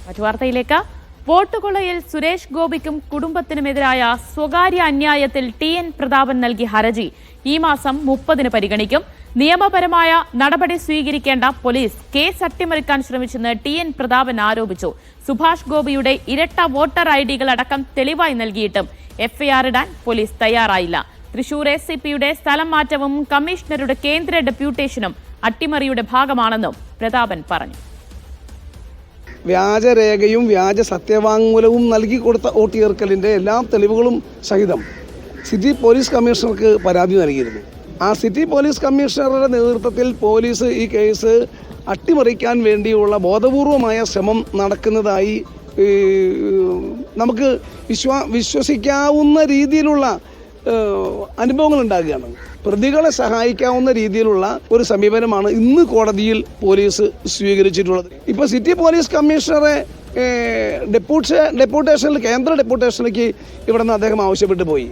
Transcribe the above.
മറ്റു വാർത്തയിലേക്ക്. വോട്ടുകൊള്ളയിൽ സുരേഷ് ഗോപിക്കും കുടുംബത്തിനുമെതിരായ സ്വകാര്യ അന്യായത്തിൽ TN പ്രതാപൻ നൽകിയ ഹർജി ഈ മാസം 30-ന് പരിഗണിക്കും. നിയമപരമായ നടപടി സ്വീകരിക്കേണ്ട പോലീസ് കേസ് അട്ടിമറിക്കാൻ ശ്രമിച്ചെന്ന് TN പ്രതാപൻ ആരോപിച്ചു. സുഭാഷ് ഗോപിയുടെ ഇരട്ട വോട്ടർ ഐഡികൾ അടക്കം തെളിവായി നൽകിയിട്ടും FIR ഇടാൻ പോലീസ് തയ്യാറായില്ല. തൃശൂർ SCPയുടെ സ്ഥലം മാറ്റവും കമ്മീഷണറുടെ കേന്ദ്ര ഡെപ്യൂട്ടേഷനും അട്ടിമറിയുടെ ഭാഗമാണെന്നും പ്രതാപൻ പറഞ്ഞു. വ്യാജരേഖയും വ്യാജ സത്യവാങ്മൂലവും നൽകി കൊടുത്ത വോട്ട് ചേർക്കലിൻ്റെ എല്ലാ തെളിവുകളും സഹിതം സിറ്റി പോലീസ് കമ്മീഷണർക്ക് പരാതി നൽകിയിരുന്നു. ആ സിറ്റി പോലീസ് കമ്മീഷണറുടെ നേതൃത്വത്തിൽ പോലീസ് ഈ കേസ് അട്ടിമറിക്കാൻ വേണ്ടിയുള്ള ബോധപൂർവമായ ശ്രമം നടക്കുന്നതായി നമുക്ക് വിശ്വസിക്കാവുന്ന രീതിയിലുള്ള അനുഭവങ്ങൾ ഉണ്ടാകുകയാണ്. പ്രതികളെ സഹായിക്കാവുന്ന രീതിയിലുള്ള ഒരു സമീപനമാണ് ഇന്ന് കോടതിയിൽ പോലീസ് സ്വീകരിച്ചിട്ടുള്ളത്. ഇപ്പോൾ സിറ്റി പോലീസ് കമ്മീഷണറെ ഡെപ്യൂട്ടേഷനിൽ കേന്ദ്ര ഡെപ്യൂട്ടേഷനിലേക്ക് ഇവിടെ നിന്ന് അദ്ദേഹം ആവശ്യപ്പെട്ടു പോയി.